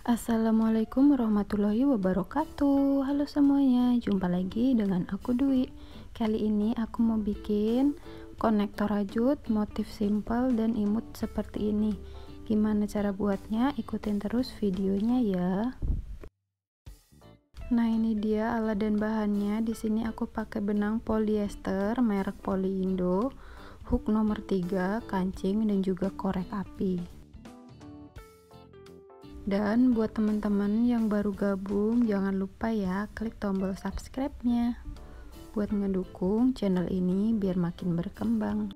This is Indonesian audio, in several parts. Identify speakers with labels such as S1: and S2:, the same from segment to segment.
S1: Assalamualaikum warahmatullahi wabarakatuh. Halo semuanya, jumpa lagi dengan aku Dwi. Kali ini aku mau bikin konektor rajut motif simple dan imut seperti ini. Gimana cara buatnya? Ikutin terus videonya ya. Nah, ini dia alat dan bahannya. Di sini aku pakai benang polyester merek Polyindo, hook nomor 3, kancing dan juga korek api. Dan buat teman-teman yang baru gabung, jangan lupa ya klik tombol subscribe-nya buat ngedukung channel ini biar makin berkembang.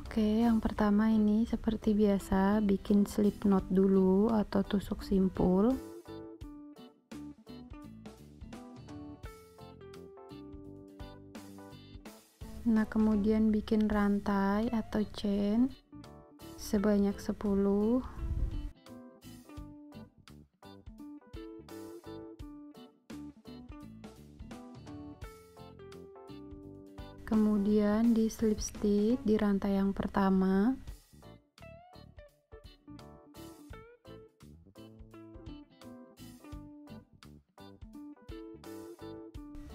S1: Oke, yang pertama ini seperti biasa bikin slip knot dulu atau tusuk simpul. Nah, kemudian bikin rantai atau chain sebanyak 10. Kemudian di slip stitch di rantai yang pertama.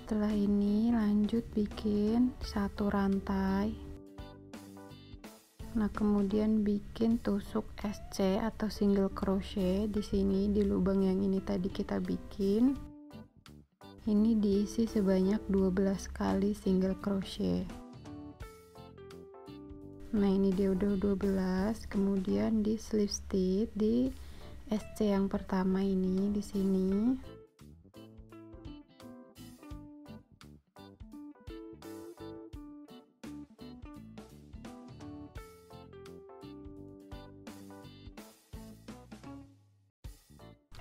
S1: Setelah ini lanjut bikin satu rantai. Nah, kemudian bikin tusuk SC atau single crochet di sini di lubang yang ini tadi kita bikin. Ini diisi sebanyak 12 kali single crochet. Nah, ini dia udah 12. Kemudian di slip stitch di SC yang pertama ini di sini.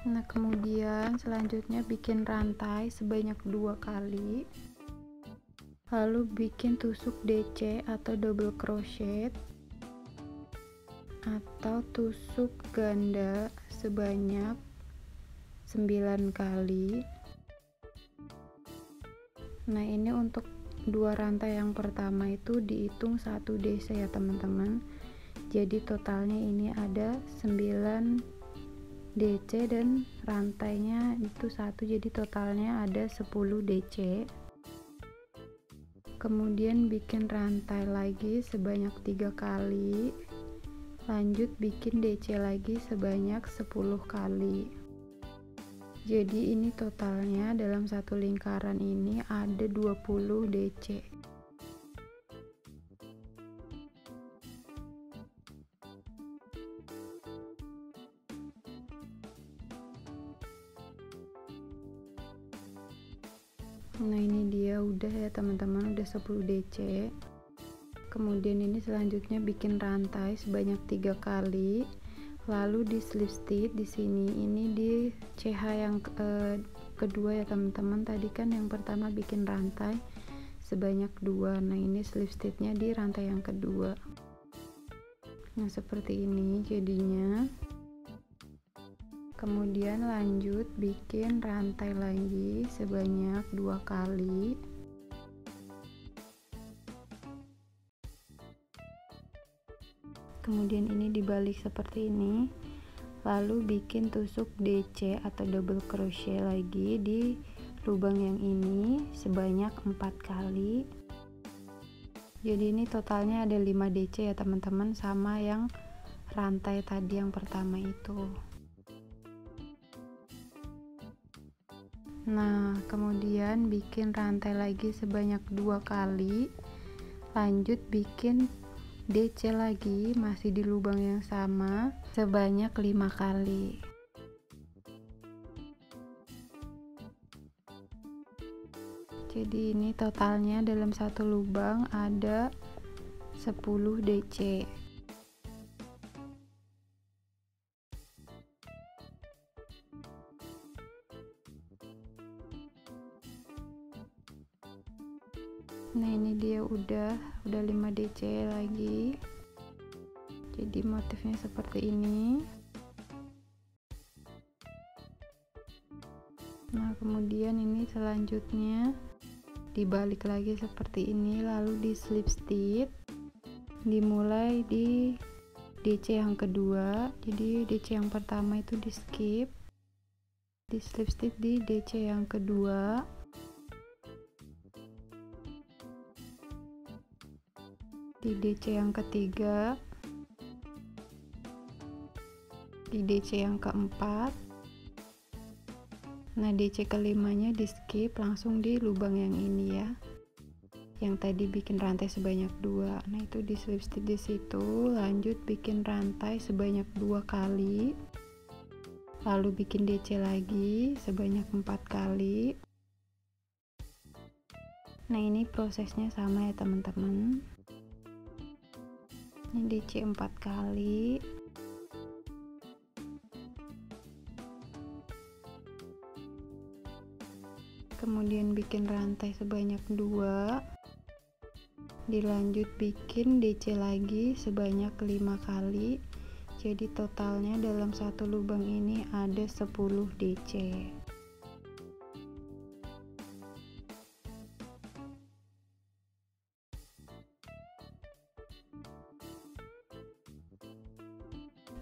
S1: Nah, kemudian selanjutnya bikin rantai sebanyak 2 kali, lalu bikin tusuk DC atau double crochet atau tusuk ganda sebanyak 9 kali. Nah, ini untuk dua rantai yang pertama itu dihitung 1 DC ya teman-teman, jadi totalnya ini ada 9 DC dan rantainya itu 1, jadi totalnya ada 10 DC. Kemudian bikin rantai lagi sebanyak 3 kali, lanjut bikin DC lagi sebanyak 10 kali. Jadi ini totalnya dalam satu lingkaran ini ada 20 DC. Nah, ini dia udah ya teman-teman, udah 10 DC. Kemudian ini selanjutnya bikin rantai sebanyak 3 kali, lalu di slip stitch di sini, ini di CH yang kedua ya teman-teman. Tadi kan yang pertama bikin rantai sebanyak 2. Nah, ini slip stitchnya di rantai yang kedua. Nah, seperti ini jadinya. Kemudian lanjut bikin rantai lagi sebanyak 2 kali. Kemudian ini dibalik seperti ini, lalu bikin tusuk DC atau double crochet lagi di lubang yang ini sebanyak 4 kali. Jadi ini totalnya ada 5 DC ya teman-teman, sama yang rantai tadi yang pertama itu. Nah, kemudian bikin rantai lagi sebanyak 2 kali, lanjut bikin DC lagi masih di lubang yang sama sebanyak 5 kali. Jadi ini totalnya dalam satu lubang ada 10 DC. Nah, ini dia udah 5 DC lagi. Jadi motifnya seperti ini. Nah, kemudian ini selanjutnya dibalik lagi seperti ini, lalu di slip stitch, dimulai di DC yang kedua. Jadi DC yang pertama itu di skip, di slip stitch di DC yang kedua, di DC yang ketiga, di DC yang keempat. Nah, DC kelimanya di skip, langsung di lubang yang ini ya, yang tadi bikin rantai sebanyak 2. Nah, itu di slip stitch di situ, lanjut bikin rantai sebanyak 2 kali, lalu bikin DC lagi sebanyak 4 kali. Nah, ini prosesnya sama ya teman-teman. Ini DC 4 kali, kemudian bikin rantai sebanyak 2, dilanjut bikin DC lagi sebanyak 5 kali. Jadi totalnya dalam satu lubang ini ada 10 DC.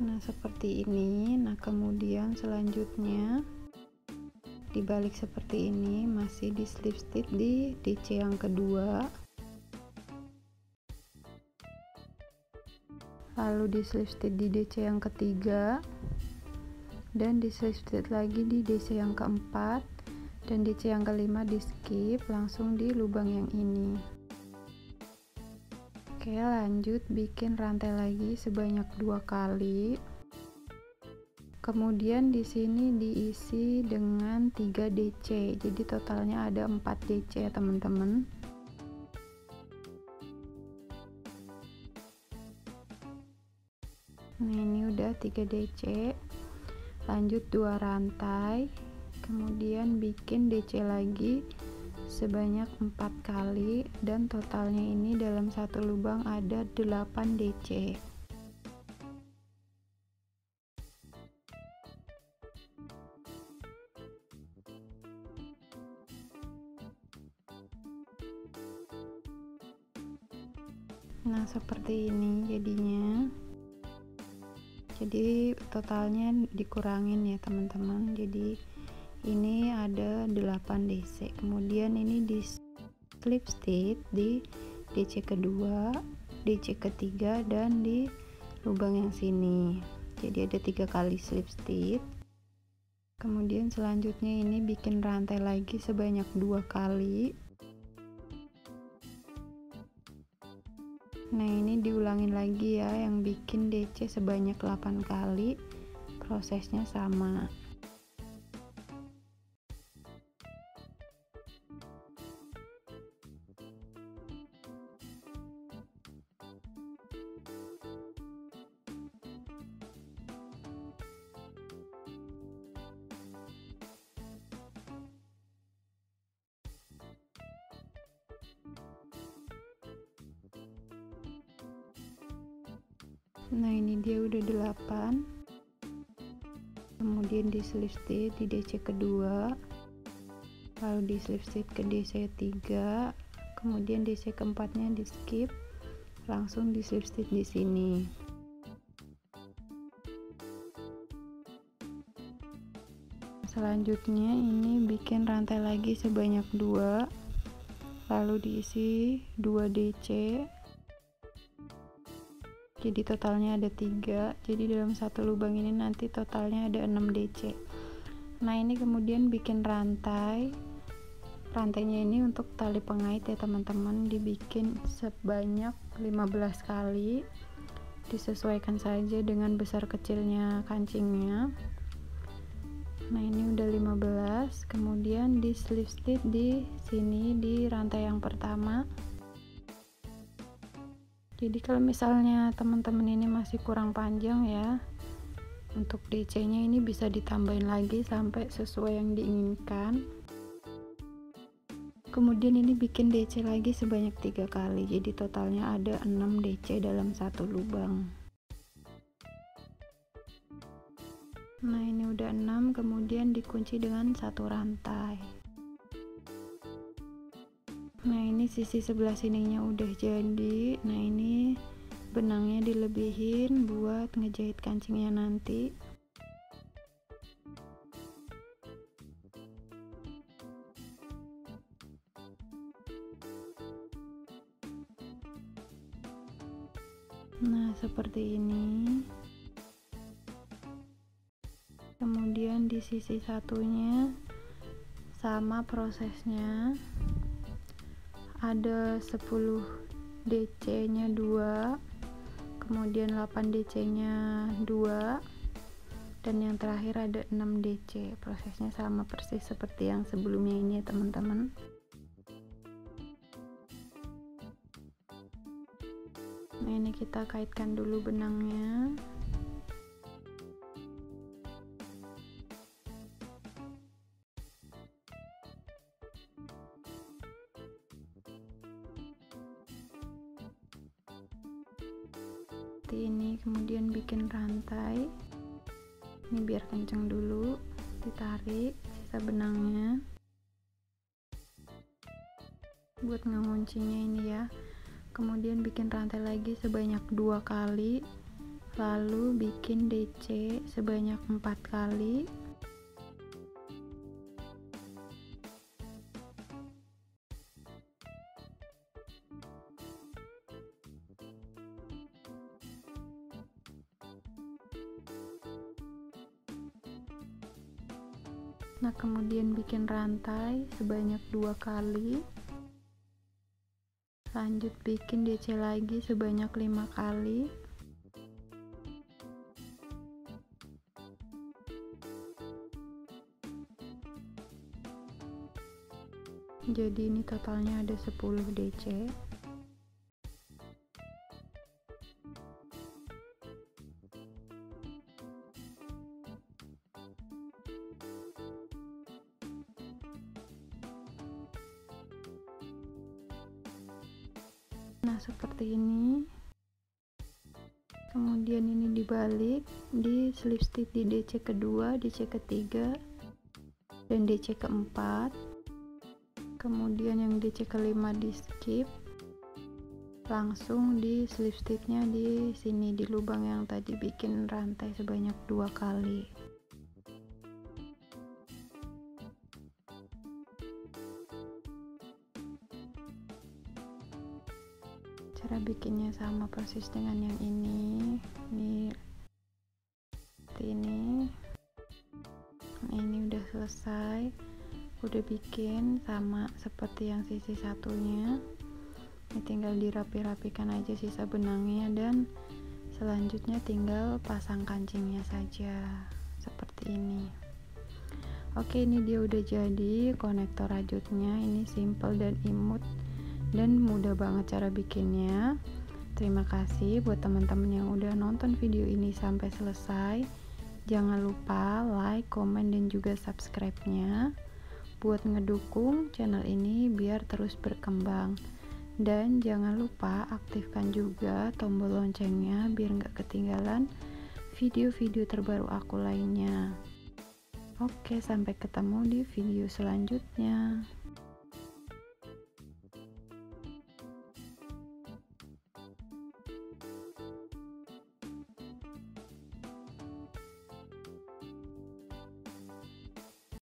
S1: Nah, seperti ini. Nah, kemudian selanjutnya dibalik seperti ini, masih di slip stitch di DC yang kedua, lalu di slip stitch di DC yang ketiga, dan di slip stitch lagi di DC yang keempat, dan DC yang kelima di skip, langsung di lubang yang ini. Oke, lanjut bikin rantai lagi sebanyak 2 kali. Kemudian di sini diisi dengan 3 DC. Jadi totalnya ada 4 DC ya, teman-teman. Nah, ini udah 3 DC. Lanjut 2 rantai. Kemudian bikin DC lagi sebanyak 4 kali, dan totalnya ini dalam satu lubang ada 8 DC. Nah, seperti ini jadinya. Jadi totalnya dikurangin ya teman-teman. Jadi ini ada 8 DC. Kemudian ini di slip stitch di DC kedua, DC ketiga, dan di lubang yang sini. Jadi ada 3 kali slip stitch. Kemudian selanjutnya ini bikin rantai lagi sebanyak 2 kali. Nah, ini diulangin lagi ya, yang bikin DC sebanyak 8 kali. Prosesnya sama. Nah, ini dia udah 8. Kemudian di slip stitch di DC kedua, lalu di slip stitch ke DC 3, kemudian DC keempatnya di skip, langsung di slip stitch di sini. Selanjutnya ini bikin rantai lagi sebanyak 2, lalu diisi 2 DC. Jadi totalnya ada 3. Jadi dalam satu lubang ini nanti totalnya ada 6 DC. Nah, ini kemudian bikin rantai. Rantainya ini untuk tali pengait ya teman-teman, dibikin sebanyak 15 kali. Disesuaikan saja dengan besar kecilnya kancingnya. Nah, ini udah 15. Kemudian di slip stitch di sini di rantai yang pertama. Jadi kalau misalnya teman-teman ini masih kurang panjang ya, untuk DC-nya ini bisa ditambahin lagi sampai sesuai yang diinginkan. Kemudian ini bikin DC lagi sebanyak 3 kali. Jadi totalnya ada 6 DC dalam satu lubang. Nah ini udah 6, kemudian dikunci dengan 1 rantai. Nah ini sisi sebelah sininya udah jadi. Nah ini benangnya dilebihin buat ngejahit kancingnya nanti. Nah seperti ini. Kemudian di sisi satunya sama prosesnya, ada 10 DC nya 2, kemudian 8 DC nya 2, dan yang terakhir ada 6 DC. Prosesnya sama persis seperti yang sebelumnya ini ya teman-teman. Nah ini kita kaitkan dulu benangnya. Seperti ini, kemudian bikin rantai. Ini biar kenceng dulu, ditarik sisa benangnya buat ngunci-nya ini ya. Kemudian bikin rantai lagi sebanyak 2 kali, lalu bikin DC sebanyak 4 kali. Nah kemudian bikin rantai sebanyak 2 kali, lanjut bikin DC lagi sebanyak 5 kali. Jadi ini totalnya ada 10 DC. Nah seperti ini. Kemudian ini dibalik, di slip stitch di DC kedua, DC ketiga, dan DC keempat. Kemudian yang DC kelima di skip, langsung di slip stitchnya di sini di lubang yang tadi bikin rantai sebanyak 2 kali. Cara bikinnya sama persis dengan yang ini seperti ini. Nah ini udah selesai, udah bikin sama seperti yang sisi satunya. Ini tinggal dirapi-rapikan aja sisa benangnya, dan selanjutnya tinggal pasang kancingnya saja seperti ini. Oke, ini dia udah jadi konektor rajutnya. Ini simple dan imut dan mudah banget cara bikinnya. Terima kasih buat teman-teman yang udah nonton video ini sampai selesai. Jangan lupa like, komen, dan juga subscribe-nya buat ngedukung channel ini biar terus berkembang. Dan jangan lupa aktifkan juga tombol loncengnya biar nggak ketinggalan video-video terbaru aku lainnya. Oke, sampai ketemu di video selanjutnya.